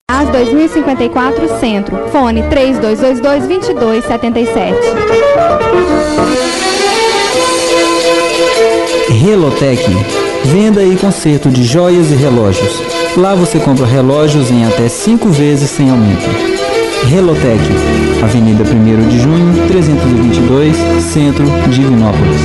Goiás 2054 Centro. Fone 3222-2277. Relotec. Venda e conserto de joias e relógios. Lá você compra relógios em até 5 vezes sem aumento. Relotec. Avenida 1º de Junho, 322, Centro, Divinópolis.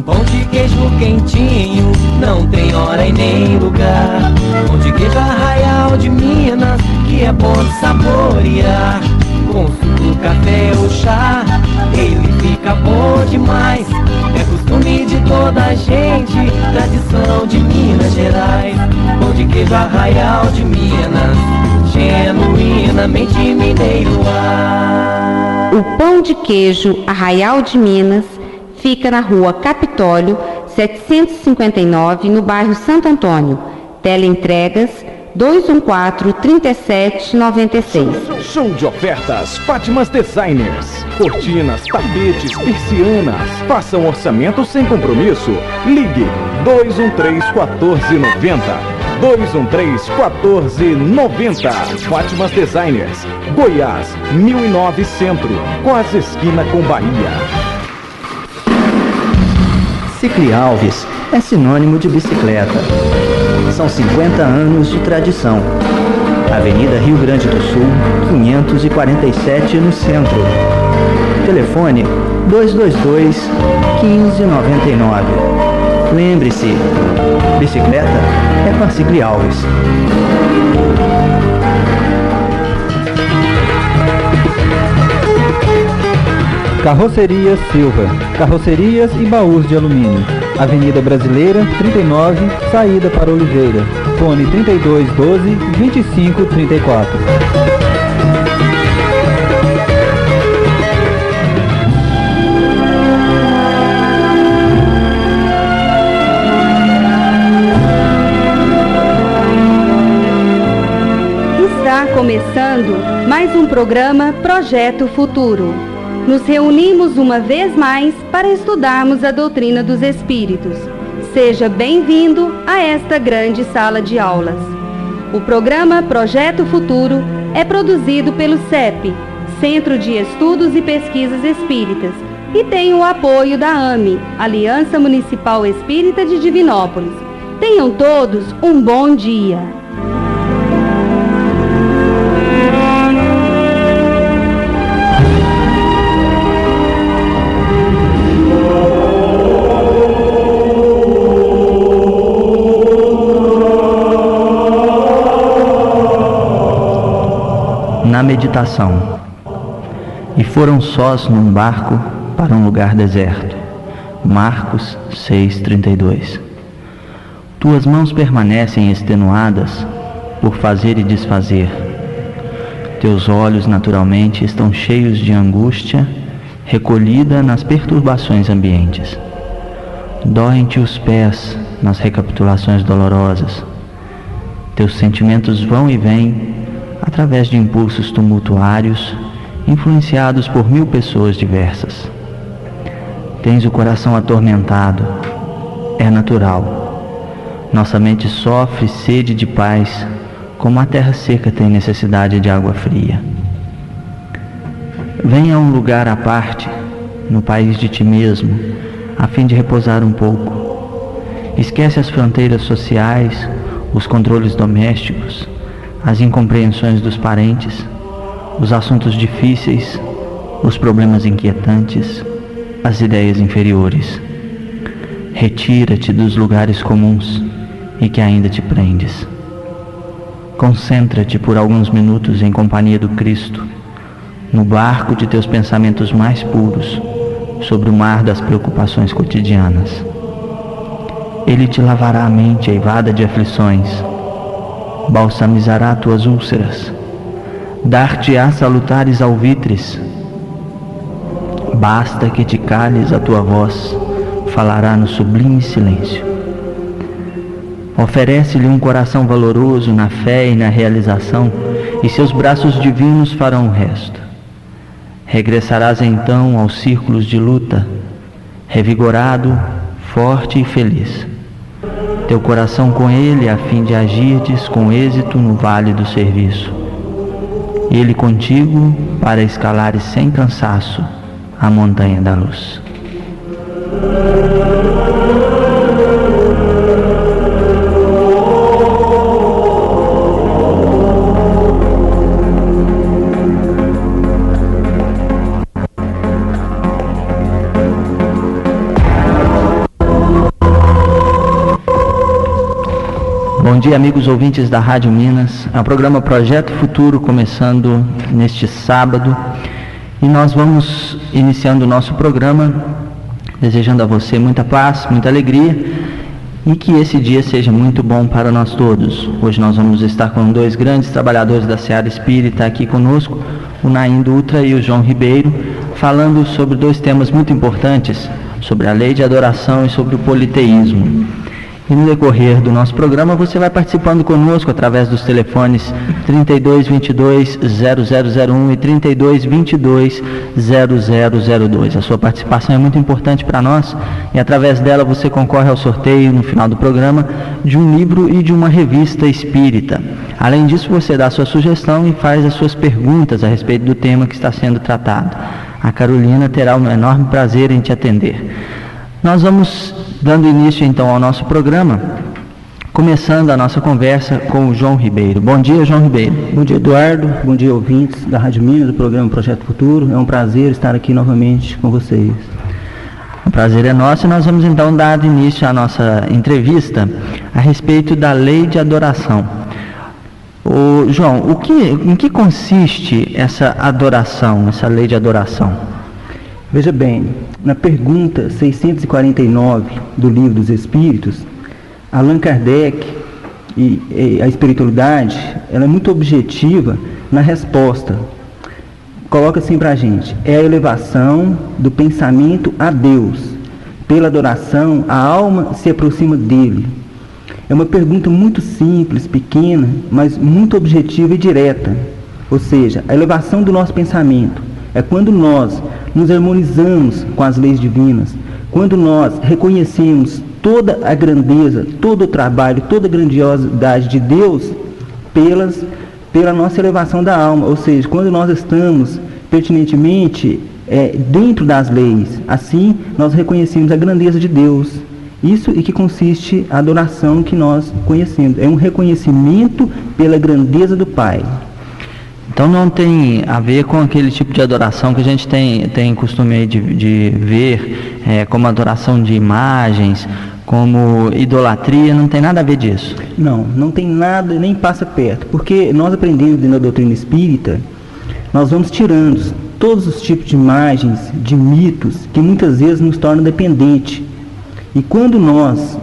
Pão de queijo quentinho, não tem hora e nem lugar. Pão de queijo Arraial de Minas, que é bom de saborear. Com suco, café ou chá, ele fica bom demais. É costume de toda a gente, tradição de Minas Gerais. Pão de queijo Arraial de Minas, genuinamente mineiro. O pão de queijo Arraial de Minas fica na rua Capitólio, 759, no bairro Santo Antônio. Teleentregas 214-3796. Show de ofertas Fátimas Designers. Cortinas, tapetes, persianas. Faça um orçamento sem compromisso. Ligue 213-1490. 213-1490. Fátimas Designers. Goiás, 1009 Centro. Quase esquina com Bahia. Cicli Alves é sinônimo de bicicleta. São 50 anos de tradição. Avenida Rio Grande do Sul, 547 no centro. Telefone 222-1599. Lembre-se, bicicleta é com a Cicli Alves. Carroceria Silva. Carrocerias e baús de alumínio. Avenida Brasileira, 39, saída para Oliveira. Fone 3212-2534. Está começando mais um programa Projeto Futuro. Nos reunimos uma vez mais para estudarmos a doutrina dos Espíritos. Seja bem-vindo a esta grande sala de aulas. O programa Projeto Futuro é produzido pelo CEP, Centro de Estudos e Pesquisas Espíritas, e tem o apoio da AME, Aliança Municipal Espírita de Divinópolis. Tenham todos um bom dia. Na meditação. E foram sós num barco para um lugar deserto. Marcos 6:32. Tuas mãos permanecem extenuadas por fazer e desfazer. Teus olhos naturalmente estão cheios de angústia, recolhida nas perturbações ambientes. Doem-te os pés nas recapitulações dolorosas. Teus sentimentos vão e vêm através de impulsos tumultuários, influenciados por 1000 pessoas diversas. Tens o coração atormentado, é natural. Nossa mente sofre sede de paz, como a terra seca tem necessidade de água fria. Venha a um lugar à parte, no país de ti mesmo, a fim de repousar um pouco. Esquece as fronteiras sociais, os controles domésticos, as incompreensões dos parentes, os assuntos difíceis, os problemas inquietantes, as ideias inferiores. Retira-te dos lugares comuns e que ainda te prendes. Concentra-te por alguns minutos em companhia do Cristo, no barco de teus pensamentos mais puros, sobre o mar das preocupações cotidianas. Ele te lavará a mente eivada de aflições, balsamizará tuas úlceras, dar-te-á salutares alvitres. Basta que te cales, a tua voz falará no sublime silêncio. Oferece-lhe um coração valoroso na fé e na realização, e seus braços divinos farão o resto. Regressarás então aos círculos de luta, revigorado, forte e feliz. Teu coração com ele, a fim de agirdes com êxito no vale do serviço. Ele contigo, para escalares sem cansaço a montanha da luz. Bom dia, amigos ouvintes da Rádio Minas. É o programa Projeto Futuro, começando neste sábado. E nós vamos iniciando o nosso programa, desejando a você muita paz, muita alegria e que esse dia seja muito bom para nós todos. Hoje nós vamos estar com dois grandes trabalhadores da Seara Espírita aqui conosco, o Naim Dutra e o João Ribeiro, falando sobre dois temas muito importantes, sobre a lei de adoração e sobre o politeísmo. E no decorrer do nosso programa você vai participando conosco através dos telefones 3222-0001 e 3222-0002. A sua participação é muito importante para nós e através dela você concorre ao sorteio no final do programa de um livro e de uma revista espírita. Além disso, você dá a sua sugestão e faz as suas perguntas a respeito do tema que está sendo tratado. A Carolina terá um enorme prazer em te atender. Nós vamos dando início então ao nosso programa, começando a nossa conversa com o João Ribeiro. Bom dia, João Ribeiro. Bom dia, Eduardo. Bom dia, ouvintes da Rádio Minas, do programa Projeto Futuro. É um prazer estar aqui novamente com vocês. O prazer é nosso e nós vamos então dar início à nossa entrevista a respeito da lei de adoração. João, em que consiste essa adoração, essa lei de adoração? Veja bem, na pergunta 649 do Livro dos Espíritos, Allan Kardec e a espiritualidade, ela é muito objetiva na resposta. Coloca assim para a gente: é a elevação do pensamento a Deus. Pela adoração, a alma se aproxima dele. É uma pergunta muito simples, pequena, mas muito objetiva e direta. Ou seja, a elevação do nosso pensamento é quando nós nos harmonizamos com as leis divinas, quando nós reconhecemos toda a grandeza, todo o trabalho, toda a grandiosidade de Deus pela nossa elevação da alma, ou seja, quando nós estamos pertinentemente dentro das leis, assim nós reconhecemos a grandeza de Deus. Isso é que consiste a adoração que nós conhecemos, é um reconhecimento pela grandeza do Pai. Então não tem a ver com aquele tipo de adoração que a gente tem costume de ver, como adoração de imagens, como idolatria, não tem nada a ver disso. Não tem nada, nem passa perto, porque nós aprendemos dentro da doutrina espírita, nós vamos tirando todos os tipos de imagens, de mitos, que muitas vezes nos tornam dependentes. E quando nós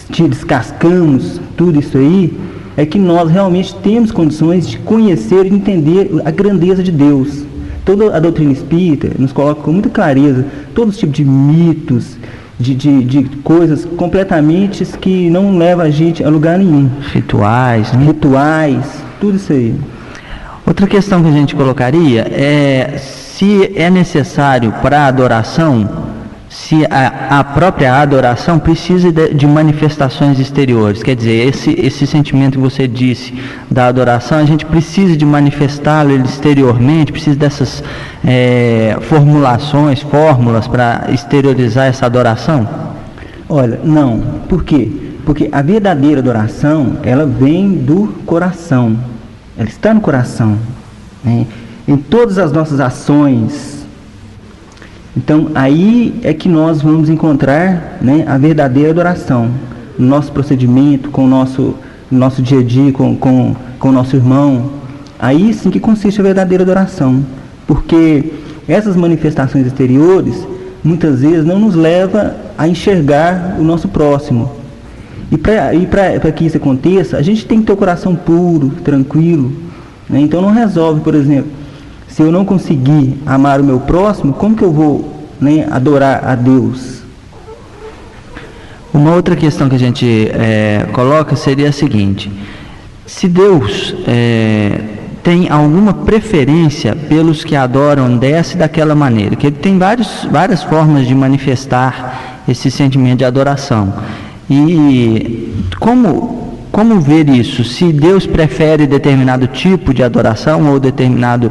descascamos tudo isso aí, é que nós realmente temos condições de conhecer e entender a grandeza de Deus. Toda a doutrina espírita nos coloca com muita clareza todos os tipos de mitos, de coisas completamente que não levam a gente a lugar nenhum. Rituais, né? Rituais, tudo isso aí. Outra questão que a gente colocaria é se é necessário para a adoração, se a própria adoração precisa de manifestações exteriores. Quer dizer, esse sentimento que você disse da adoração, a gente precisa de manifestá-lo exteriormente, precisa dessas fórmulas para exteriorizar essa adoração? Olha, não. Por quê? Porque a verdadeira adoração, ela vem do coração. Ela está no coração, né? Em todas as nossas ações. Então, aí é que nós vamos encontrar, né, a verdadeira adoração. No nosso procedimento, com o nosso dia a dia, com o nosso irmão. Aí sim que consiste a verdadeira adoração. Porque essas manifestações exteriores, muitas vezes, não nos levam a enxergar o nosso próximo. E para que isso aconteça, a gente tem que ter o coração puro, tranquilo, né? Então não resolve, por exemplo, se eu não conseguir amar o meu próximo, como que eu vou, né, adorar a Deus? Uma outra questão que a gente coloca seria a seguinte: se Deus tem alguma preferência pelos que adoram dessa e daquela maneira, que ele tem várias formas de manifestar esse sentimento de adoração. E como ver isso? Se Deus prefere determinado tipo de adoração ou determinada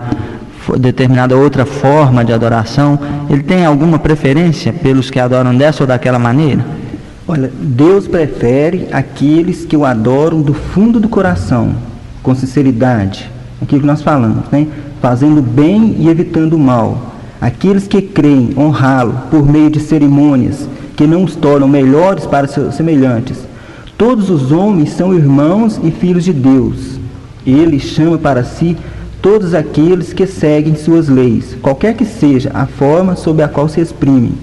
outra forma de adoração, ele tem alguma preferência pelos que adoram dessa ou daquela maneira? Olha, Deus prefere aqueles que o adoram do fundo do coração, com sinceridade, aquilo que nós falamos, né? Fazendo bem e evitando o mal. Aqueles que creem honrá-lo por meio de cerimônias que não os tornam melhores para seus semelhantes. Todos os homens são irmãos e filhos de Deus. Ele chama para si todos aqueles que seguem suas leis, qualquer que seja a forma sob a qual se exprimem.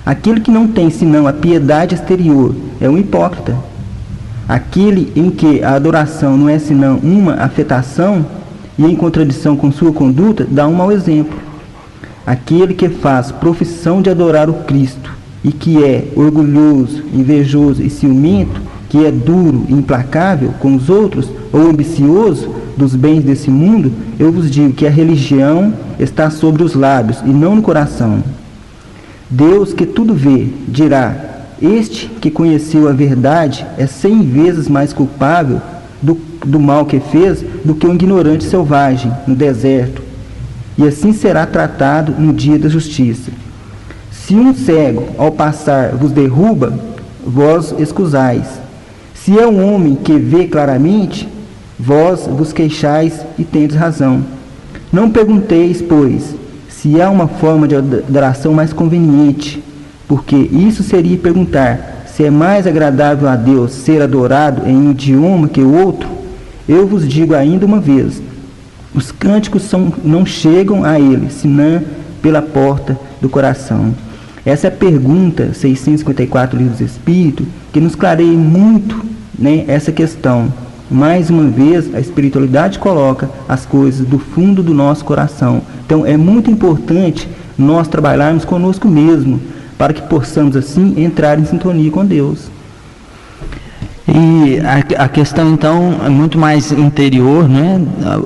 Aquele que não tem senão a piedade exterior é um hipócrita. Aquele em que a adoração não é senão uma afetação e em contradição com sua conduta, dá um mau exemplo. Aquele que faz profissão de adorar o Cristo e que é orgulhoso, invejoso e ciumento, que é duro e implacável com os outros ou ambicioso dos bens desse mundo, eu vos digo que a religião está sobre os lábios e não no coração. Deus, que tudo vê, dirá: este que conheceu a verdade é 100 vezes mais culpável do mal que fez do que o ignorante selvagem no deserto, e assim será tratado no dia da justiça. Se um cego ao passar vos derruba, vós excusais. Se é um homem que vê claramente, vós vos queixais e tendes razão. Não pergunteis, pois, se há uma forma de adoração mais conveniente, porque isso seria perguntar se é mais agradável a Deus ser adorado em um idioma que o outro. Eu vos digo ainda uma vez, os cânticos não chegam a ele, senão pela porta do coração. Essa é a pergunta 654 do Livro dos Espíritos, que nos clareia muito, né, essa questão. Mais uma vez, a espiritualidade coloca as coisas do fundo do nosso coração. Então, é muito importante nós trabalharmos conosco mesmo, para que possamos, assim, entrar em sintonia com Deus. E a questão, então, é muito mais interior, né?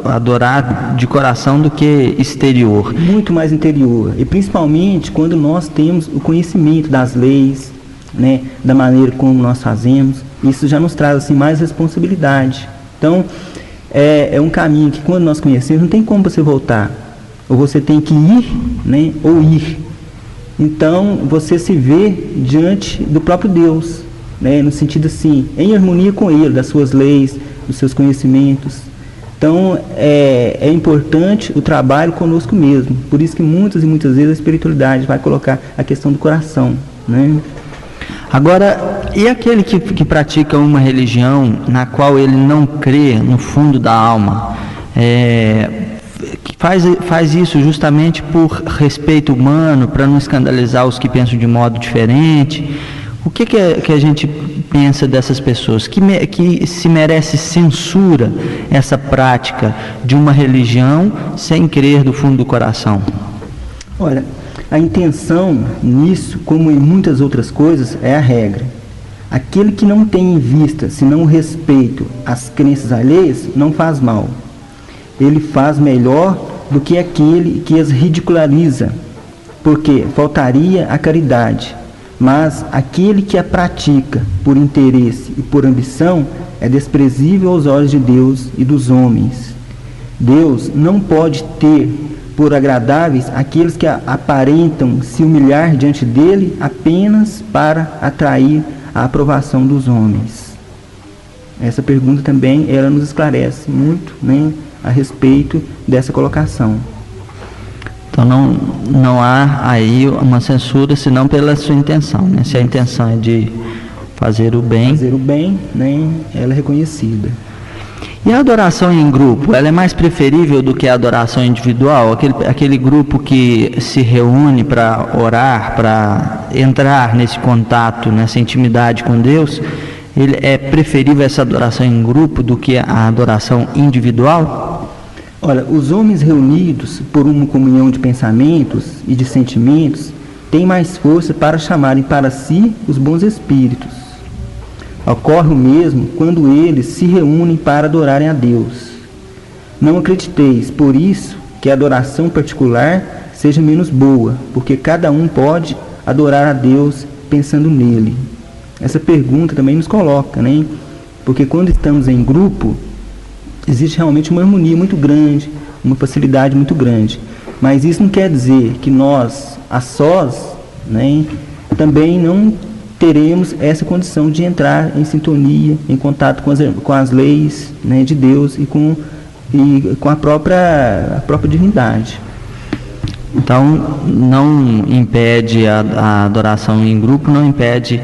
Adorar de coração do que exterior. Muito mais interior. E principalmente quando nós temos o conhecimento das leis, né? Da maneira como nós fazemos. Isso já nos traz, assim, mais responsabilidade. Então, é um caminho que quando nós conhecemos, não tem como você voltar. Ou você tem que ir, né? Ou ir. Então, você se vê diante do próprio Deus, né? No sentido assim, em harmonia com Ele, das suas leis, dos seus conhecimentos. Então, é importante o trabalho conosco mesmo. Por isso que muitas e muitas vezes a espiritualidade vai colocar a questão do coração, né? Agora, e aquele que pratica uma religião na qual ele não crê no fundo da alma, que faz isso justamente por respeito humano, para não escandalizar os que pensam de modo diferente? O que a gente pensa dessas pessoas? Que se merece censura essa prática de uma religião sem crer do fundo do coração? Olha, a intenção nisso, como em muitas outras coisas, é a regra. Aquele que não tem em vista, senão o respeito às crenças alheias, não faz mal. Ele faz melhor do que aquele que as ridiculariza, porque faltaria a caridade. Mas aquele que a pratica por interesse e por ambição é desprezível aos olhos de Deus e dos homens. Deus não pode ter por agradáveis aqueles que aparentam se humilhar diante dele apenas para atrair a aprovação dos homens. Essa pergunta também ela nos esclarece muito, né, a respeito dessa colocação. Então não há aí uma censura senão pela sua intenção, né? Se a intenção é de fazer o bem, né, ela é reconhecida. E a adoração em grupo, ela é mais preferível do que a adoração individual? Aquele grupo que se reúne para orar, para entrar nesse contato, nessa intimidade com Deus, ele é preferível essa adoração em grupo do que a adoração individual? Olha, os homens reunidos por uma comunhão de pensamentos e de sentimentos têm mais força para chamarem para si os bons espíritos. Ocorre o mesmo quando eles se reúnem para adorarem a Deus. Não acrediteis, por isso, que a adoração particular seja menos boa, porque cada um pode adorar a Deus pensando nele. Essa pergunta também nos coloca, né? Porque quando estamos em grupo, existe realmente uma harmonia muito grande, uma facilidade muito grande. Mas isso não quer dizer que nós, a sós, né, também não teremos essa condição de entrar em sintonia, em contato com as leis, né, de Deus e com a própria divindade. Então, não impede a adoração em grupo, não impede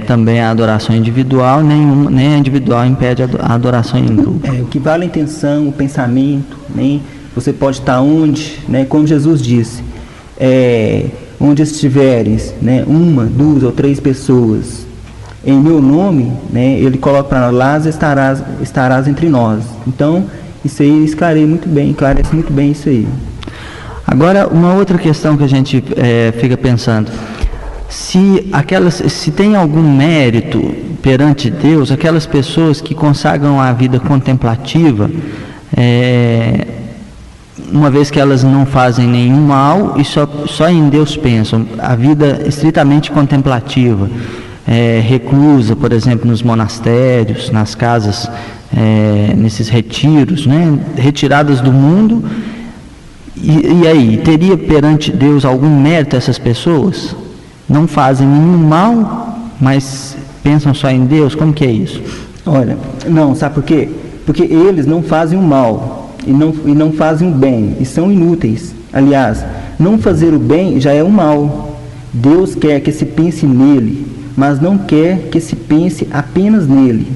também a adoração individual, nem a individual impede a adoração em grupo. O que vale a intenção, o pensamento, né? Você pode estar onde, né? Como Jesus disse, onde estiveres, né, 1, 2 ou 3 pessoas em meu nome, né, ele coloca para nós, lá estarás entre nós. Então, isso aí esclarece muito bem isso aí. Agora, uma outra questão que a gente fica pensando: se tem algum mérito perante Deus, aquelas pessoas que consagram a vida contemplativa, uma vez que elas não fazem nenhum mal e só em Deus pensam, a vida estritamente contemplativa, reclusa, por exemplo, nos monastérios, nas casas, nesses retiros, né, retiradas do mundo, e aí, teria perante Deus algum mérito essas pessoas? Não fazem nenhum mal, mas pensam só em Deus? Como que é isso? Olha, não, sabe por quê? Porque eles não fazem o mal e não fazem o bem, e são inúteis. Aliás, não fazer o bem já é o mal. Deus quer que se pense nele, mas não quer que se pense apenas nele,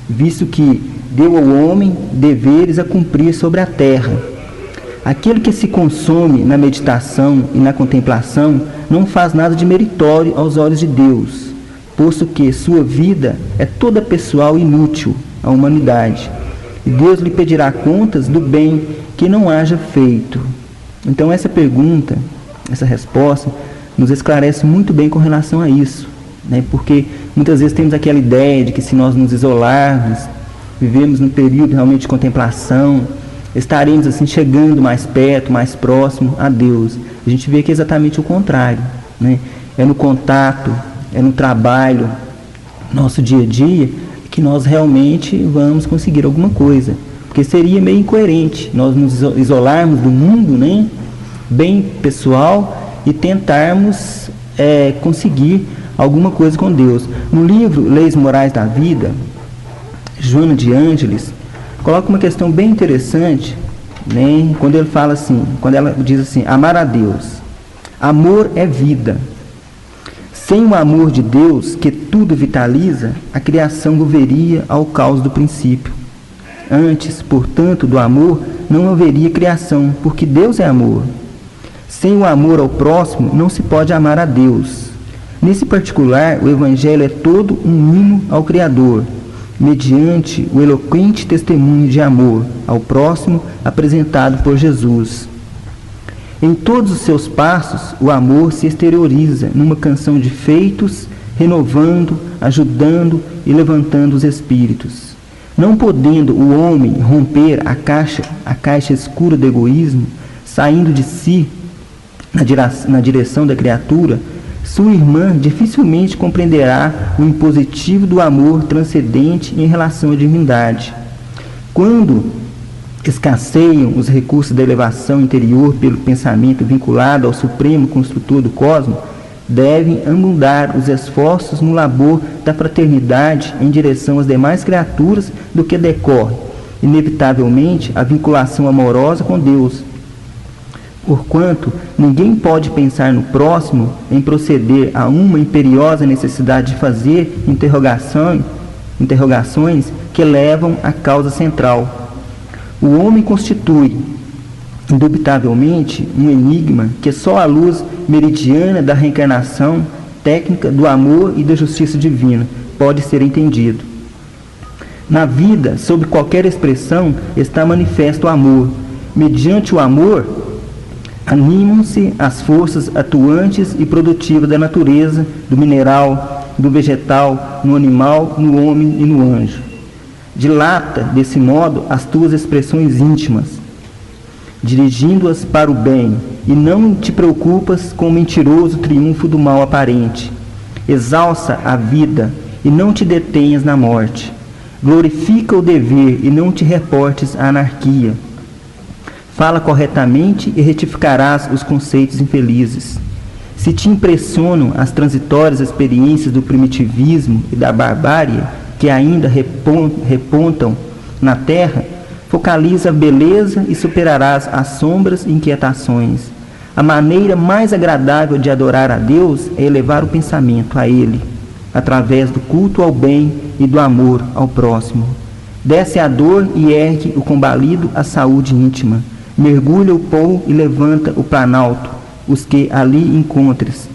visto que deu ao homem deveres a cumprir sobre a terra. Aquele que se consome na meditação e na contemplação não faz nada de meritório aos olhos de Deus, posto que sua vida é toda pessoal e inútil à humanidade. E Deus lhe pedirá contas do bem que não haja feito. Então essa pergunta, essa resposta, nos esclarece muito bem com relação a isso, né? Porque muitas vezes temos aquela ideia de que se nós nos isolarmos, vivemos num período realmente de contemplação, estaremos assim chegando mais perto, mais próximo a Deus. A gente vê que é exatamente o contrário, né? É no contato, é no trabalho, nosso dia a dia, que nós realmente vamos conseguir alguma coisa. Porque seria meio incoerente nós nos isolarmos do mundo, né, bem pessoal, e tentarmos conseguir alguma coisa com Deus. No livro Leis Morais da Vida, Joana de Ângeles coloca uma questão bem interessante, né, quando ela diz assim: amar a Deus. Amor é vida. Sem o amor de Deus, que tudo vitaliza, a criação volveria ao caos do princípio. Antes, portanto, do amor, não haveria criação, porque Deus é amor. Sem o amor ao próximo, não se pode amar a Deus. Nesse particular, o Evangelho é todo um hino ao Criador, mediante o eloquente testemunho de amor ao próximo apresentado por Jesus. Em todos os seus passos, o amor se exterioriza numa canção de feitos, renovando, ajudando e levantando os espíritos. Não podendo o homem romper a caixa escura do egoísmo, saindo de si na direção da criatura, sua irmã dificilmente compreenderá o impositivo do amor transcendente em relação à divindade. Quando escasseiam os recursos da elevação interior pelo pensamento vinculado ao supremo construtor do cosmos, devem abundar os esforços no labor da fraternidade em direção às demais criaturas, do que decorre, inevitavelmente, a vinculação amorosa com Deus. Porquanto, ninguém pode pensar no próximo em proceder a uma imperiosa necessidade de fazer interrogações que levam à causa central. O homem constitui, indubitavelmente, um enigma que só a luz meridiana da reencarnação, técnica do amor e da justiça divina, pode ser entendido. Na vida, sob qualquer expressão, está manifesto o amor. Mediante o amor, animam-se as forças atuantes e produtivas da natureza, do mineral, do vegetal, no animal, no homem e no anjo. Dilata, desse modo, as tuas expressões íntimas, dirigindo-as para o bem, e não te preocupas com o mentiroso triunfo do mal aparente. Exalça a vida, e não te detenhas na morte. Glorifica o dever, e não te reportes à anarquia. Fala corretamente e retificarás os conceitos infelizes. Se te impressionam as transitórias experiências do primitivismo e da barbárie, que ainda repontam na terra, focaliza a beleza e superarás as sombras e inquietações. A maneira mais agradável de adorar a Deus é elevar o pensamento a Ele, através do culto ao bem e do amor ao próximo. Desce a dor e ergue o combalido à saúde íntima. Mergulha o pó e levanta o planalto, os que ali encontres.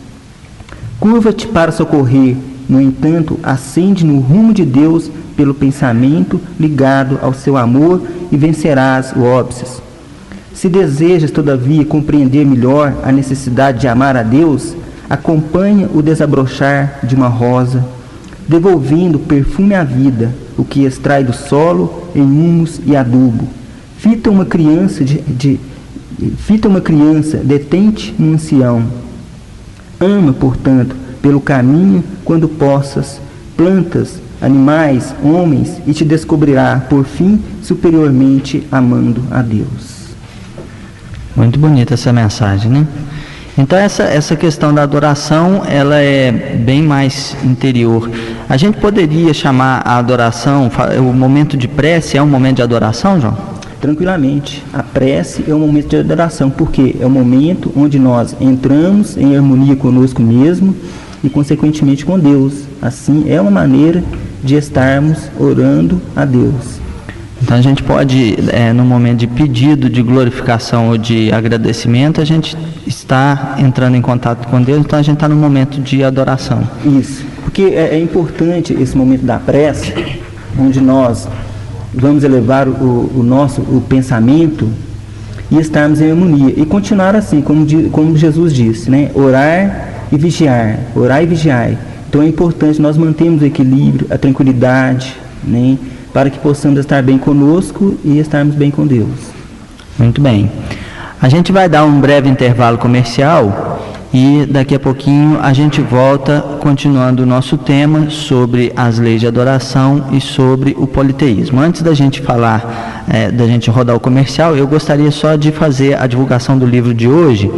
Curva-te para socorrer, no entanto, ascende no rumo de Deus pelo pensamento ligado ao seu amor e vencerás o óbices. Se desejas, todavia, compreender melhor a necessidade de amar a Deus, acompanha o desabrochar de uma rosa, devolvendo perfume à vida, o que extrai do solo em humus e adubo. Fita uma criança, detente no ancião. Ama, portanto, pelo caminho, quando possas, plantas, animais, homens, e te descobrirá, por fim, superiormente amando a Deus. Muito bonita essa mensagem, né? Então essa questão da adoração, ela é bem mais interior. A gente poderia chamar a adoração, o momento de prece é um momento de adoração, João? Tranquilamente. A prece é um momento de adoração, porque é o momento onde nós entramos em harmonia conosco mesmo e, consequentemente, com Deus. Assim, é uma maneira de estarmos orando a Deus. Então, a gente pode, no momento de pedido de glorificação ou de agradecimento, a gente está entrando em contato com Deus, então a gente está no momento de adoração. Isso, porque é importante esse momento da prece, onde nós vamos elevar o nosso pensamento e estarmos em harmonia. E continuar assim, como Jesus disse, né? Orar e vigiar, orar e vigiar. Então é importante nós mantermos o equilíbrio, a tranquilidade, né? Para que possamos estar bem conosco e estarmos bem com Deus. Muito bem. A gente vai dar um breve intervalo comercial e daqui a pouquinho a gente volta continuando o nosso tema sobre as leis de adoração e sobre o politeísmo. Antes da gente falar, da gente rodar o comercial, eu gostaria só de fazer a divulgação do livro de hoje,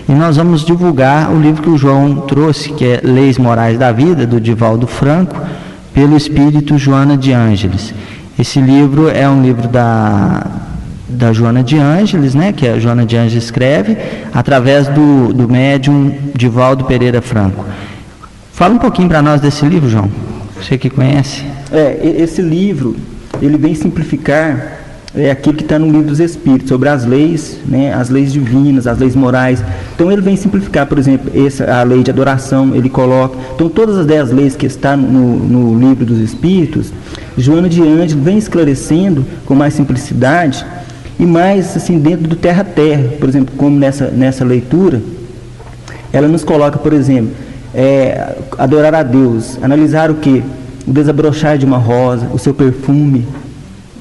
e nós vamos divulgar o livro que o João trouxe, que é Leis Morais da Vida, do Divaldo Franco, pelo Espírito Joana de Ângeles. Esse livro é um livro da Joana de Ângeles, né, que a Joana de Ângeles escreve, através do médium Divaldo Pereira Franco. Fala um pouquinho para nós desse livro, João, você que conhece. Esse livro, ele vem simplificar aquilo que está no Livro dos Espíritos, sobre as leis, né, as leis divinas, as leis morais. Então ele vem simplificar, por exemplo, a lei de adoração, ele coloca. Então todas as 10 leis que estão no Livro dos Espíritos, Joana de Ângeles vem esclarecendo com mais simplicidade e mais assim dentro do terra a terra. Por exemplo, como nessa leitura, ela nos coloca, por exemplo, adorar a Deus, analisar o que? O desabrochar de uma rosa, o seu perfume,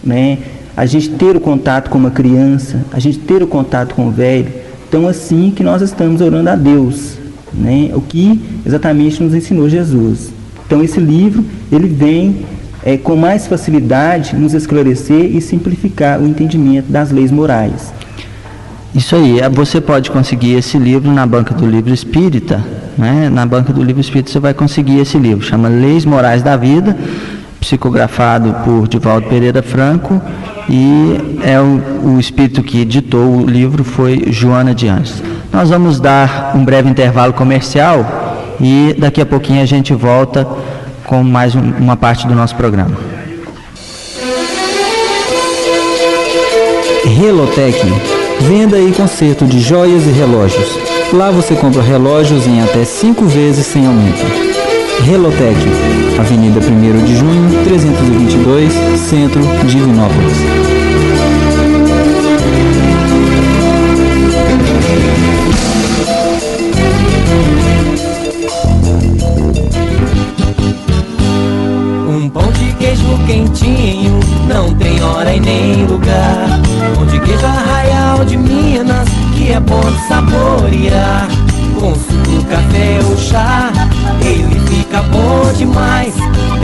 né? A gente ter o contato com uma criança, a gente ter o contato com o velho. Então, assim que nós estamos orando a Deus, né? O que exatamente nos ensinou Jesus. Então, esse livro, ele vem com mais facilidade nos esclarecer e simplificar o entendimento das leis morais. Isso aí, você pode conseguir esse livro na Banca do Livro Espírita, né? Na Banca do Livro Espírita você vai conseguir esse livro, chama Leis Morais da Vida, psicografado por Divaldo Pereira Franco, e o espírito que editou o livro foi Joana de Ângeles. Nós vamos dar um breve intervalo comercial e daqui a pouquinho a gente volta com mais uma parte do nosso programa. Relotec, venda e conserto de joias e relógios. Lá você compra relógios em até 5 vezes sem aumento. Relotec, Avenida 1º de Junho, 322, Centro, Divinópolis. Um pão de queijo quentinho, bom de saborear. Com suco, café ou chá, ele fica bom demais.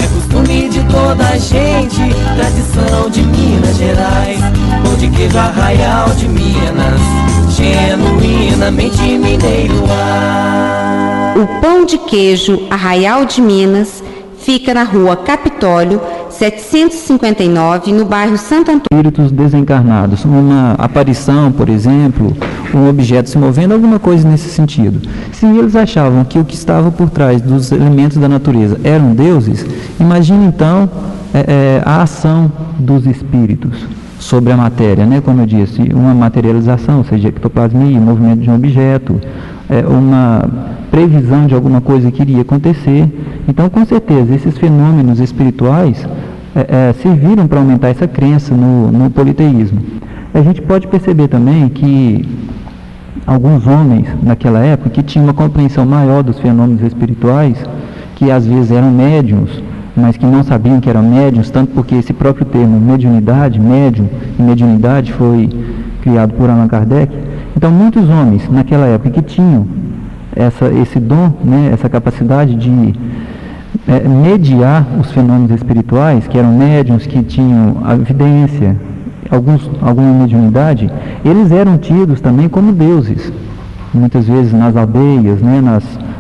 É costume de toda a gente, tradição de Minas Gerais. Pão de queijo Arraial de Minas, genuinamente mineiro. O pão de queijo Arraial de Minas fica na rua Capitólio 759, no bairro Santo Antônio. Espíritos desencarnados, uma aparição, por exemplo, um objeto se movendo, alguma coisa nesse sentido. Se eles achavam que o que estava por trás dos elementos da natureza eram deuses, imagine então a ação dos espíritos sobre a matéria, né? Como eu disse, uma materialização, ou seja, ectoplasmia, movimento de um objeto, uma previsão de alguma coisa que iria acontecer. Então, com certeza, esses fenômenos espirituais serviram para aumentar essa crença no politeísmo. A gente pode perceber também que alguns homens naquela época que tinham uma compreensão maior dos fenômenos espirituais, que às vezes eram médiuns, mas que não sabiam que eram médiuns, tanto porque esse próprio termo mediunidade, médium e mediunidade foi criado por Allan Kardec. Então, muitos homens naquela época que tinham esse dom, né, essa capacidade de mediar os fenômenos espirituais, que eram médiuns, que tinham a evidência, alguma mediunidade, eles eram tidos também como deuses, muitas vezes nas aldeias, né,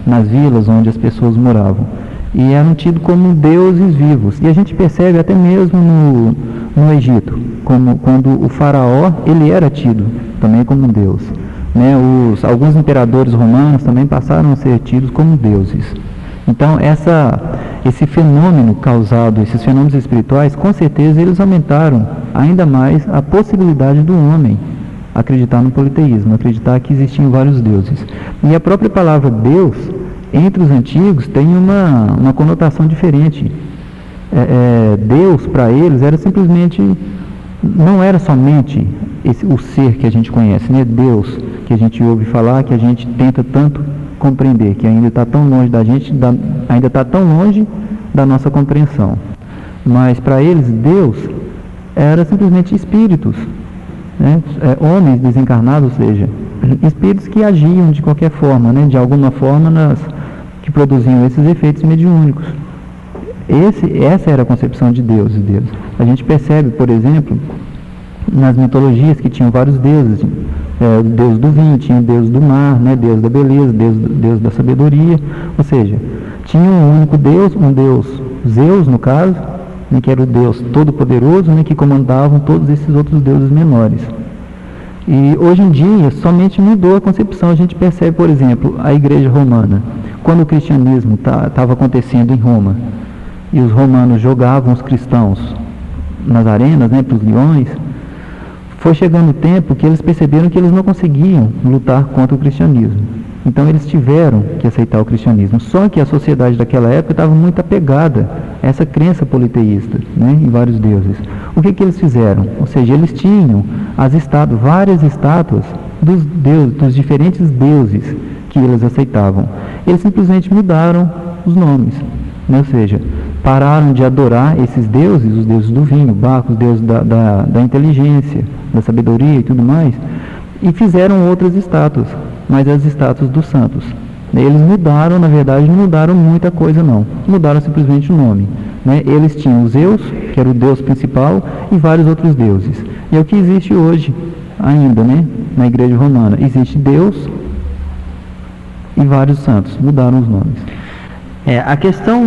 nas vilas onde as pessoas moravam, e eram tidos como deuses vivos. E a gente percebe até mesmo no Egito, quando o faraó ele era tido também como deus, né? Alguns imperadores romanos também passaram a ser tidos como deuses. Então, esse fenômeno causado, esses fenômenos espirituais, com certeza eles aumentaram ainda mais a possibilidade do homem acreditar no politeísmo, acreditar que existiam vários deuses. E a própria palavra Deus, entre os antigos, tem uma conotação diferente. Deus, para eles, era simplesmente, não era somente o ser que a gente conhece, né? Deus, que a gente ouve falar, que a gente tenta tanto compreender, que ainda está tão longe da gente, ainda está tão longe da nossa compreensão. Mas para eles, Deus era simplesmente espíritos, né? Homens desencarnados, ou seja, espíritos que agiam de qualquer forma, né? De alguma forma que produziam esses efeitos mediúnicos. Essa era a concepção de Deus. A gente percebe, por exemplo, nas mitologias que tinham vários deuses. O deus do vinho, tinha o deus do mar, né? Deus da beleza, deus da sabedoria. Ou seja, tinha um único Deus, um Deus Zeus, no caso, né? Que era o Deus todo-poderoso, né? Que comandavam todos esses outros deuses menores. E hoje em dia, somente mudou a concepção. A gente percebe, por exemplo, a Igreja Romana. Quando o cristianismo estava acontecendo em Roma, e os romanos jogavam os cristãos nas arenas, né, para os leões, foi chegando o tempo que eles perceberam que eles não conseguiam lutar contra o cristianismo. Então eles tiveram que aceitar o cristianismo. Só que a sociedade daquela época estava muito apegada a essa crença politeísta, né, em vários deuses. O que eles fizeram? Ou seja, eles tinham várias estátuas dos diferentes deuses que eles aceitavam. Eles simplesmente mudaram os nomes, né? Ou seja, pararam de adorar esses deuses, os deuses do vinho, Baco, os deuses da inteligência, da sabedoria e tudo mais, e fizeram outras estátuas, mas as estátuas dos santos. Eles mudaram, na verdade, não mudaram muita coisa não, mudaram simplesmente o nome, né? Eles tinham Zeus, que era o deus principal, e vários outros deuses. E é o que existe hoje ainda, né? Na Igreja Romana. Existe Deus e vários santos, mudaram os nomes. A questão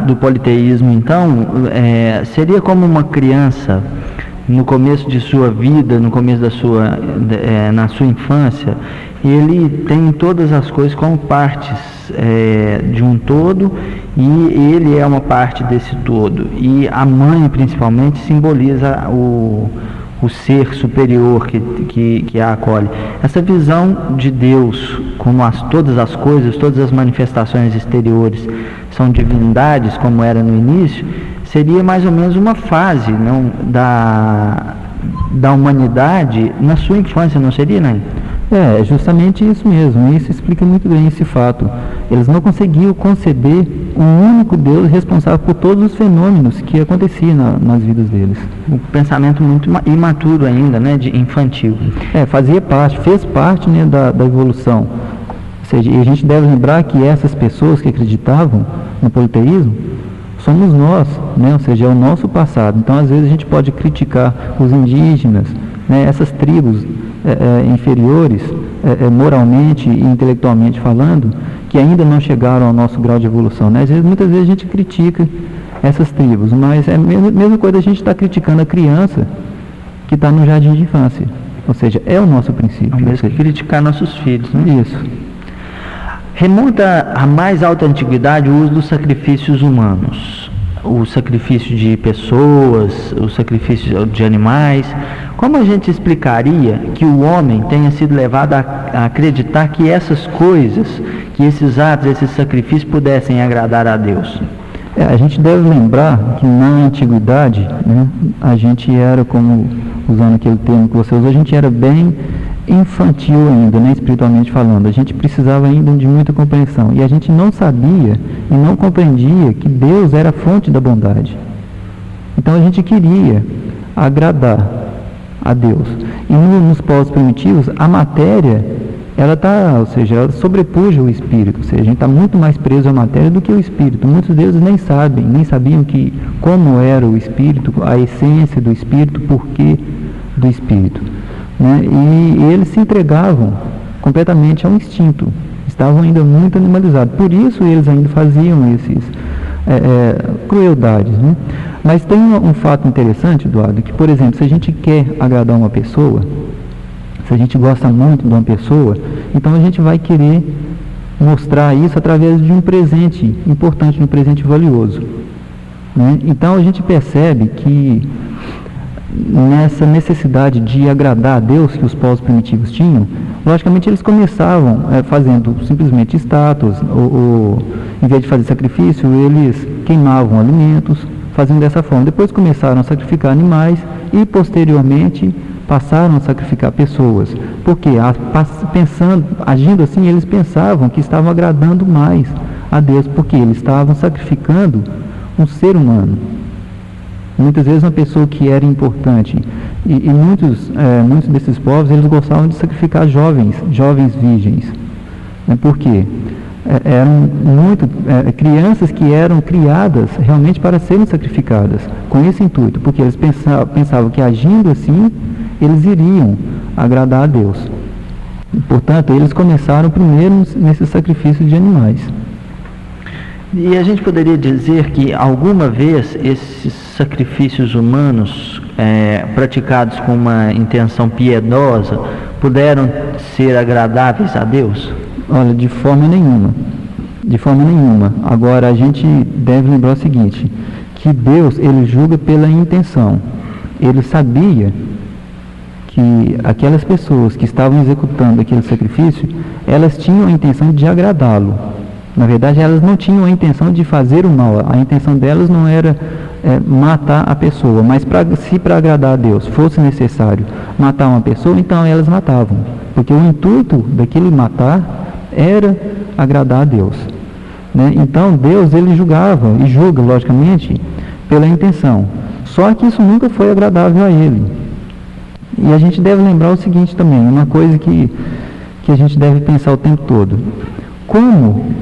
do politeísmo, então, seria como uma criança no começo de sua vida, no começo na sua infância, ele tem todas as coisas como partes de um todo, e ele é uma parte desse todo. E a mãe, principalmente, simboliza o ser superior que a acolhe. Essa visão de Deus, como todas as coisas, todas as manifestações exteriores são divindades, como era no início, seria mais ou menos uma fase, não, da humanidade na sua infância, não seria, né? É justamente isso mesmo. Isso explica muito bem esse fato. Eles não conseguiam conceber um único Deus responsável por todos os fenômenos que aconteciam nas vidas deles. Um pensamento muito imaturo ainda, né, de infantil. Fez parte, né, da evolução. Ou seja, e a gente deve lembrar que essas pessoas que acreditavam no politeísmo somos nós, né? Ou seja, é o nosso passado. Então, às vezes, a gente pode criticar os indígenas, né, essas tribos inferiores, moralmente e intelectualmente falando, que ainda não chegaram ao nosso grau de evolução, né? Muitas vezes a gente critica essas tribos, mas é a mesma coisa a gente estar criticando a criança que está no jardim de infância. Ou seja, é o nosso princípio. É o mesmo que criticar nossos filhos, né? Isso. Remonta à mais alta antiguidade o uso dos sacrifícios humanos. O sacrifício de pessoas, o sacrifício de animais. Como a gente explicaria que o homem tenha sido levado a acreditar que essas coisas, que esses atos, esses sacrifícios pudessem agradar a Deus? A gente deve lembrar que na antiguidade, né, a gente era, como usando aquele termo que você usou, a gente era bem infantil ainda, né, espiritualmente falando. A gente precisava ainda de muita compreensão. E a gente não sabia e não compreendia que Deus era a fonte da bondade. Então a gente queria agradar a Deus. E nos povos primitivos, a matéria, ela sobrepuja o espírito. Ou seja, a gente está muito mais preso à matéria do que o espírito. Muitos deles nem sabiam como era o espírito, a essência do espírito, o porquê do espírito. Né? E eles se entregavam completamente ao instinto, estavam ainda muito animalizados, por isso eles ainda faziam esses crueldades, né? Mas tem um fato interessante, Eduardo, que, por exemplo, se a gente quer agradar uma pessoa, se a gente gosta muito de uma pessoa, então a gente vai querer mostrar isso através de um presente importante, um presente valioso, né? Então a gente percebe que nessa necessidade de agradar a Deus que os povos primitivos tinham, logicamente eles começavam fazendo simplesmente estátuas, ou em vez de fazer sacrifício, eles queimavam alimentos, fazendo dessa forma. Depois começaram a sacrificar animais e posteriormente passaram a sacrificar pessoas, porque agindo assim, eles pensavam que estavam agradando mais a Deus, porque eles estavam sacrificando um ser humano. Muitas vezes uma pessoa que era importante, e muitos desses povos, eles gostavam de sacrificar jovens virgens. Por quê? Eram crianças que eram criadas realmente para serem sacrificadas, com esse intuito, porque eles pensavam que agindo assim, eles iriam agradar a Deus. E, portanto, eles começaram primeiro nesse sacrifício de animais. E a gente poderia dizer que alguma vez esses sacrifícios humanos praticados com uma intenção piedosa puderam ser agradáveis a Deus? Olha, de forma nenhuma. De forma nenhuma. Agora, a gente deve lembrar o seguinte, que Deus, ele julga pela intenção. Ele sabia que aquelas pessoas que estavam executando aquele sacrifício, elas tinham a intenção de agradá-lo. Na verdade, elas não tinham a intenção de fazer o mal. A intenção delas não era matar a pessoa, mas se para agradar a Deus fosse necessário matar uma pessoa, então elas matavam. Porque o intuito daquele matar era agradar a Deus. Né? Então, Deus, ele julgava, e julga, logicamente, pela intenção. Só que isso nunca foi agradável a ele. E a gente deve lembrar o seguinte também, uma coisa que a gente deve pensar o tempo todo. Como...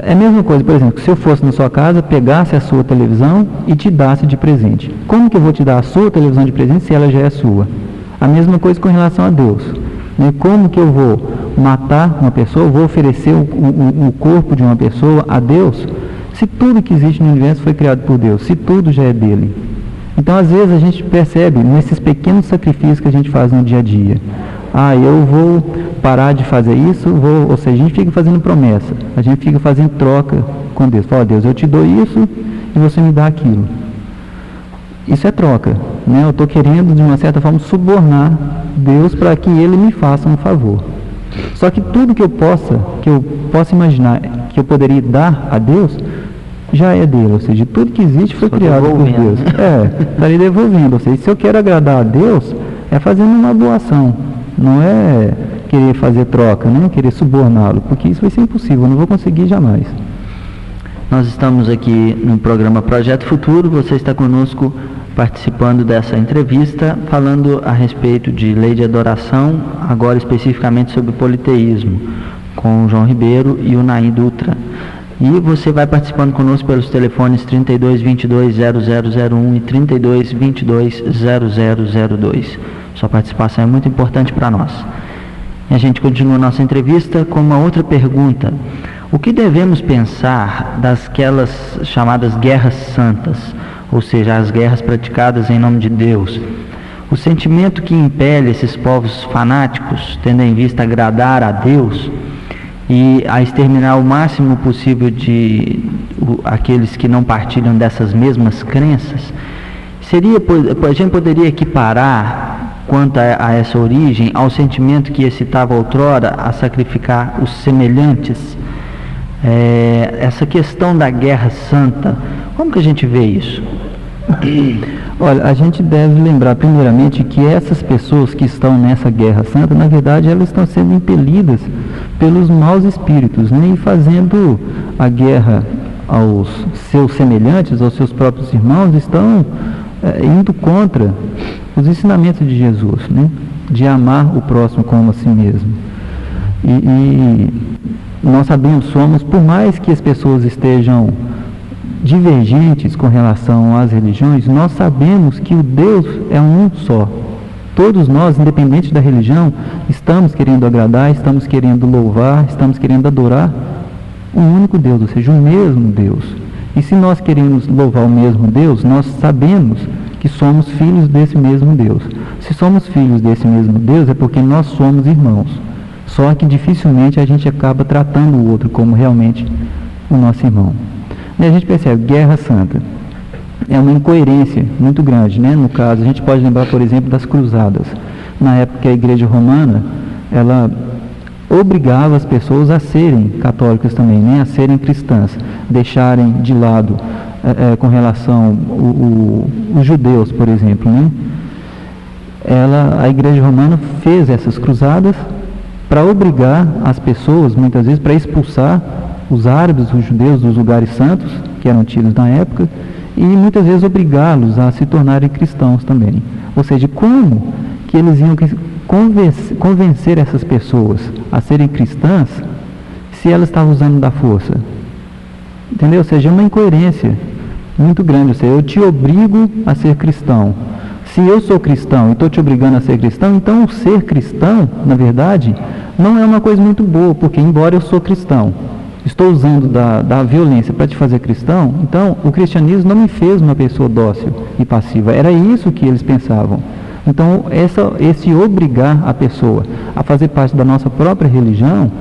É a mesma coisa, por exemplo, se eu fosse na sua casa, pegasse a sua televisão e te dasse de presente. Como que eu vou te dar a sua televisão de presente se ela já é sua? A mesma coisa com relação a Deus. Né? Como que eu vou matar uma pessoa, vou oferecer o corpo de uma pessoa a Deus, se tudo que existe no universo foi criado por Deus, se tudo já é dele? Então, às vezes, a gente percebe nesses pequenos sacrifícios que a gente faz no dia a dia. Eu vou parar de fazer isso, ou seja, a gente fica fazendo promessa, a gente fica fazendo troca com Deus. Fala, Deus, eu te dou isso e você me dá aquilo. Isso é troca, né? Eu estou querendo, de uma certa forma, subornar Deus para que Ele me faça um favor. Só que tudo que eu possa imaginar que eu poderia dar a Deus, já é dele, ou seja, tudo que existe foi criado por Deus. Estaria devolvendo, ou seja, se eu quero agradar a Deus, é fazendo uma doação. Não é querer fazer troca, né? Querer suborná-lo, porque isso vai ser impossível, eu não vou conseguir jamais. Nós estamos aqui no programa Projeto Futuro, você está conosco participando dessa entrevista, falando a respeito de lei de adoração, agora especificamente sobre politeísmo, com o João Ribeiro e o Naim Dutra. E você vai participando conosco pelos telefones 3222-0001 e 3222-0002. Sua participação é muito importante para nós. E a gente continua a nossa entrevista com uma outra pergunta. O que devemos pensar daquelas chamadas guerras santas, ou seja, as guerras praticadas em nome de Deus? O sentimento que impele esses povos fanáticos, tendo em vista agradar a Deus e a exterminar o máximo possível de aqueles que não partilham dessas mesmas crenças, a gente poderia equiparar, quanto a essa origem, ao sentimento que excitava outrora a sacrificar os semelhantes? Essa questão da guerra santa, como que a gente vê isso? Olha, a gente deve lembrar primeiramente que essas pessoas que estão nessa guerra santa, na verdade elas estão sendo impelidas pelos maus espíritos, né? E fazendo a guerra aos seus semelhantes, aos seus próprios irmãos, estão indo contra os ensinamentos de Jesus, né? De amar o próximo como a si mesmo. E nós sabemos, por mais que as pessoas estejam divergentes com relação às religiões, nós sabemos que o Deus é um só. Todos nós, independente da religião, estamos querendo agradar, estamos querendo louvar, estamos querendo adorar um único Deus, ou seja, o mesmo Deus. E se nós queremos louvar o mesmo Deus, nós sabemos que somos filhos desse mesmo Deus. Se somos filhos desse mesmo Deus, é porque nós somos irmãos. Só que dificilmente a gente acaba tratando o outro como realmente o nosso irmão. E a gente percebe, guerra santa é uma incoerência muito grande, né? No caso, a gente pode lembrar, por exemplo, das cruzadas. Na época que a Igreja Romana, ela obrigava as pessoas a serem católicas também, né? A serem cristãs, deixarem de lado com relação os judeus, por exemplo, né? A Igreja Romana fez essas cruzadas para obrigar as pessoas, muitas vezes, para expulsar os árabes, os judeus dos lugares santos, que eram tidos na época, e muitas vezes obrigá-los a se tornarem cristãos também. Ou seja, como que eles iam convencer essas pessoas a serem cristãs se elas estavam usando da força? Entendeu? Ou seja, é uma incoerência muito grande. Ou seja, eu te obrigo a ser cristão. Se eu sou cristão e estou te obrigando a ser cristão, então o ser cristão, na verdade, não é uma coisa muito boa, porque embora eu sou cristão, estou usando da violência para te fazer cristão, então o cristianismo não me fez uma pessoa dócil e passiva. Era isso que eles pensavam. Então, esse obrigar a pessoa a fazer parte da nossa própria religião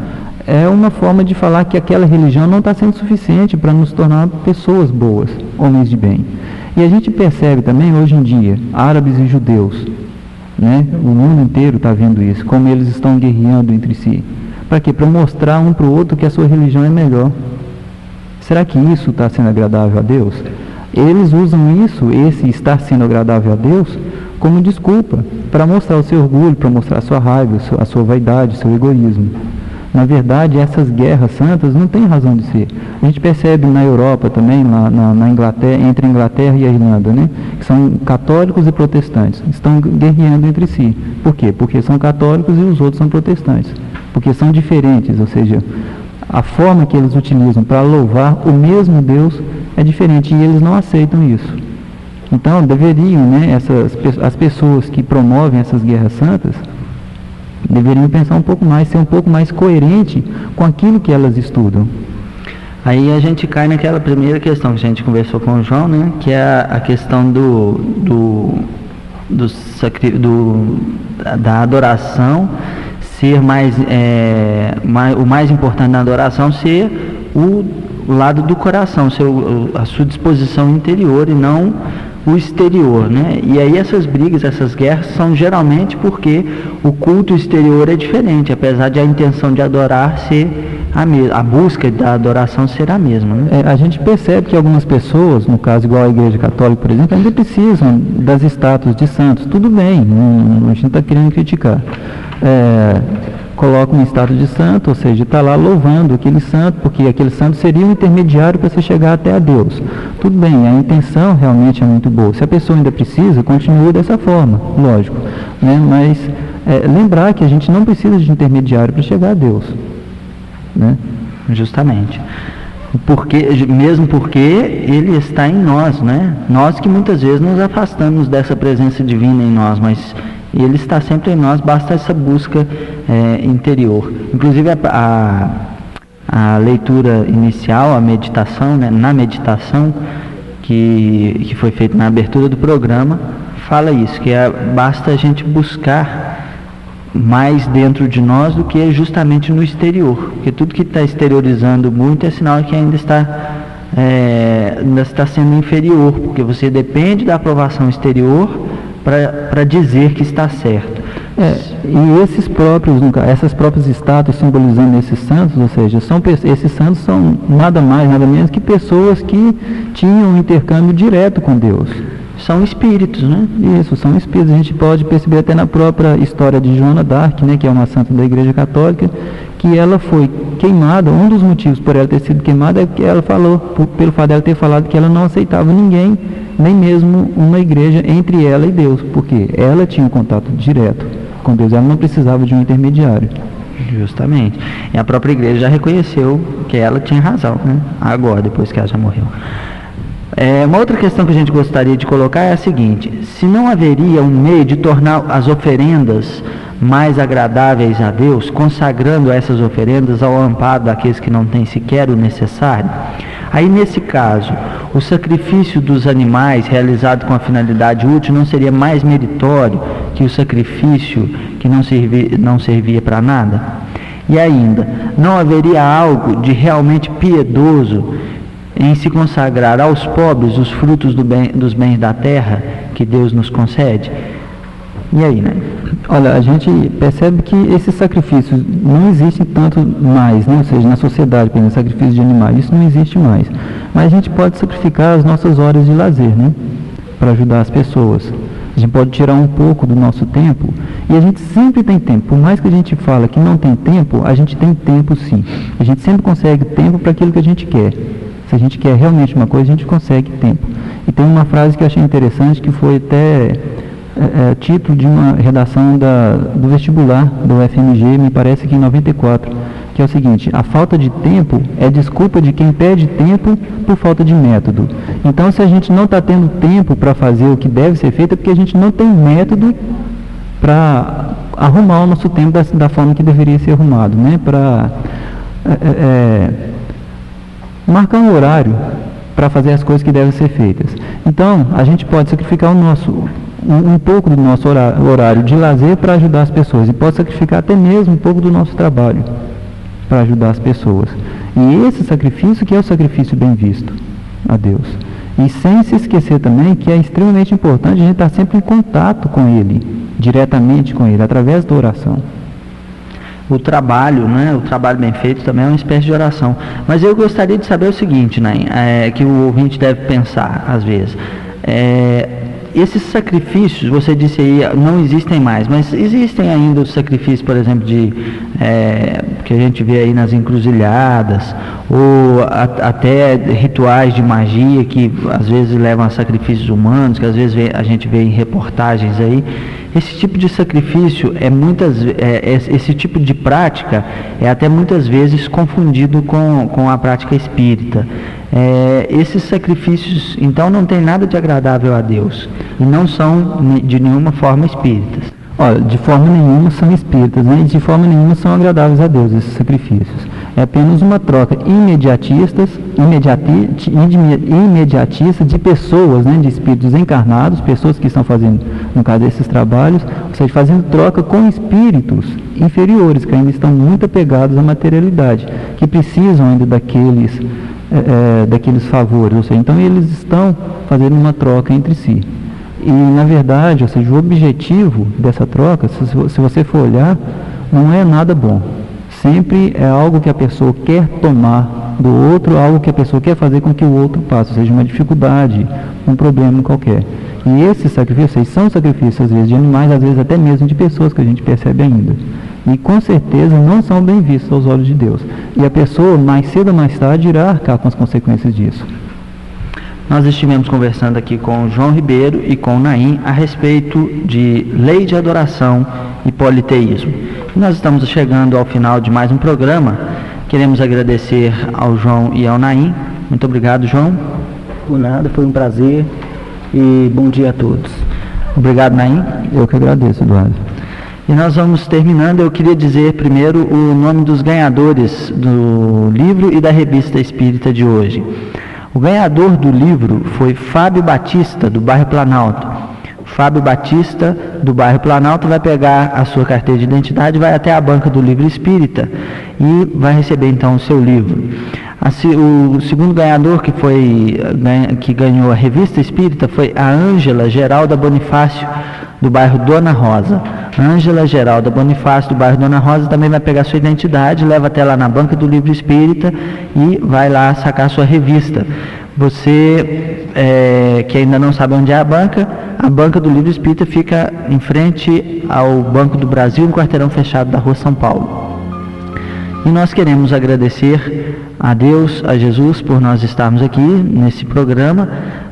é uma forma de falar que aquela religião não está sendo suficiente para nos tornar pessoas boas, homens de bem. E a gente percebe também, hoje em dia, árabes e judeus, né? O mundo inteiro está vendo isso, como eles estão guerreando entre si. Para quê? Para mostrar um para o outro que a sua religião é melhor. Será que isso está sendo agradável a Deus? Eles usam esse estar sendo agradável a Deus, como desculpa para mostrar o seu orgulho, para mostrar a sua raiva, a sua vaidade, o seu egoísmo. Na verdade, essas guerras santas não têm razão de ser. A gente percebe na Europa também, na Inglaterra, entre a Inglaterra e a Irlanda, né? Que são católicos e protestantes, estão guerreando entre si. Por quê? Porque são católicos e os outros são protestantes. Porque são diferentes, ou seja, a forma que eles utilizam para louvar o mesmo Deus é diferente e eles não aceitam isso. Então, deveriam, né, as pessoas que promovem essas guerras santas, deveriam pensar um pouco mais, ser um pouco mais coerente com aquilo que elas estudam. Aí a gente cai naquela primeira questão que a gente conversou com o João, né, que é a questão da adoração ser o mais importante na adoração ser o lado do coração, ser a sua disposição interior e não o exterior, né? E aí essas brigas, essas guerras são geralmente porque o culto exterior é diferente, apesar de a intenção de adorar ser a mesma, a busca da adoração ser a mesma, né? A gente percebe que algumas pessoas, no caso igual a Igreja Católica, por exemplo, ainda precisam das estátuas de santos. Tudo bem, a gente não está querendo criticar. colocam um status de santo, ou seja, está lá louvando aquele santo, porque aquele santo seria um intermediário para você chegar até a Deus. Tudo bem, a intenção realmente é muito boa. Se a pessoa ainda precisa, continua dessa forma, lógico, né? Mas lembrar que a gente não precisa de intermediário para chegar a Deus, né? Justamente. Mesmo porque Ele está em nós, né? Nós que muitas vezes nos afastamos dessa presença divina em nós, mas Ele está sempre em nós, basta essa busca interior. Inclusive a leitura inicial, a meditação, né? Na meditação que foi feita na abertura do programa, fala isso, que basta a gente buscar mais dentro de nós do que justamente no exterior, porque tudo que está exteriorizando muito é sinal que ainda está sendo inferior, porque você depende da aprovação exterior para dizer que está certo. E essas próprias estátuas simbolizando esses santos, ou seja, esses santos são nada mais, nada menos que pessoas que tinham um intercâmbio direto com Deus. São espíritos, né? Isso, são espíritos. A gente pode perceber até na própria história de Joana d'Arc, né, que é uma santa da Igreja Católica, que ela foi queimada. Um dos motivos por ela ter sido queimada é que ela falou, pelo fato dela ter falado que ela não aceitava ninguém, nem mesmo uma igreja entre ela e Deus, porque ela tinha um contato direto com Deus, ela não precisava de um intermediário. Justamente. E a própria igreja já reconheceu que ela tinha razão, né? Agora, depois que ela já morreu. Uma outra questão que a gente gostaria de colocar é a seguinte: se não haveria um meio de tornar as oferendas mais agradáveis a Deus, consagrando essas oferendas ao amparo daqueles que não têm sequer o necessário, aí nesse caso, o sacrifício dos animais realizado com a finalidade útil não seria mais meritório que o sacrifício que não servia para nada? E ainda, não haveria algo de realmente piedoso em se consagrar aos pobres os frutos dos bens da terra que Deus nos concede? E aí, né? Olha, a gente percebe que esses sacrifícios não existem tanto mais, né? Ou seja, na sociedade, por exemplo, sacrifício de animais, isso não existe mais. Mas a gente pode sacrificar as nossas horas de lazer, né? Para ajudar as pessoas. A gente pode tirar um pouco do nosso tempo, e a gente sempre tem tempo. Por mais que a gente fale que não tem tempo, a gente tem tempo sim. A gente sempre consegue tempo para aquilo que a gente quer. Se a gente quer realmente uma coisa, a gente consegue tempo. E tem uma frase que eu achei interessante, que foi até título de uma redação do vestibular do FMG, me parece que em 94, que é o seguinte: a falta de tempo é desculpa de quem perde tempo por falta de método. Então, se a gente não está tendo tempo para fazer o que deve ser feito, é porque a gente não tem método para arrumar o nosso tempo da forma que deveria ser arrumado, né? Para marcar um horário para fazer as coisas que devem ser feitas. Então, a gente pode sacrificar um pouco do nosso horário de lazer para ajudar as pessoas, e pode sacrificar até mesmo um pouco do nosso trabalho para ajudar as pessoas. E esse sacrifício que é o sacrifício bem visto a Deus. E sem se esquecer também que é extremamente importante a gente estar sempre em contato com Ele, diretamente com Ele, através da oração. O trabalho, né? O trabalho bem feito também é uma espécie de oração. Mas eu gostaria de saber o seguinte, né? Que o ouvinte deve pensar às vezes. Esses sacrifícios, você disse aí, não existem mais, mas existem ainda os sacrifícios, por exemplo, que a gente vê aí nas encruzilhadas, ou até rituais de magia que às vezes levam a sacrifícios humanos, que às vezes a gente vê em reportagens aí. Esse tipo de sacrifício esse tipo de prática é até muitas vezes confundido com a prática espírita. Esses sacrifícios, então, não tem nada de agradável a Deus e não são de nenhuma forma espíritas. Olha, de forma nenhuma são espíritas, né? E de forma nenhuma são agradáveis a Deus esses sacrifícios. É apenas uma troca imediatista de pessoas, né? De espíritos encarnados, pessoas que estão fazendo, no caso desses trabalhos, ou seja, fazendo troca com espíritos inferiores, que ainda estão muito apegados à materialidade, que precisam ainda daqueles favores, ou seja, então eles estão fazendo uma troca entre si. E, na verdade, ou seja, o objetivo dessa troca, se você for olhar, não é nada bom. Sempre é algo que a pessoa quer tomar do outro, algo que a pessoa quer fazer com que o outro passe, ou seja, uma dificuldade, um problema qualquer. E esses sacrifícios são sacrifícios, às vezes, de animais, às vezes até mesmo de pessoas, que a gente percebe ainda. e com certeza não são bem vistos aos olhos de Deus. E a pessoa, mais cedo ou mais tarde, irá arcar com as consequências disso. Nós estivemos conversando aqui com o João Ribeiro e com o Naim a respeito de lei de adoração e politeísmo. E nós estamos chegando ao final de mais um programa. Queremos agradecer ao João e ao Naim. Muito obrigado, João. Por nada, foi um prazer e bom dia a todos. Obrigado, Naim. Eu que agradeço, Eduardo. E nós vamos terminando. Eu queria dizer primeiro o nome dos ganhadores do livro e da revista espírita de hoje. O ganhador do livro foi Fábio Batista, do bairro Planalto. Fábio Batista, do bairro Planalto, vai pegar a sua carteira de identidade, vai até a banca do livro espírita e vai receber então o seu livro. O segundo ganhador que ganhou a revista espírita foi a Ângela Geralda Bonifácio, do bairro Dona Rosa. Ângela Geralda Bonifácio, do bairro Dona Rosa, também vai pegar sua identidade, leva até lá na banca do livro espírita e vai lá sacar sua revista. Você que ainda não sabe onde é a banca do livro espírita fica em frente ao Banco do Brasil, no quarteirão fechado da Rua São Paulo. E nós queremos agradecer a Deus, a Jesus, por nós estarmos aqui nesse programa,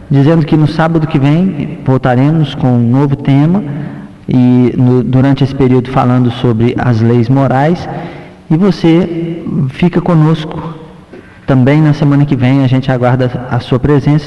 dizendo que no sábado que vem voltaremos com um novo tema e durante esse período falando sobre as leis morais, e você fica conosco também na semana que vem. A gente aguarda a sua presença.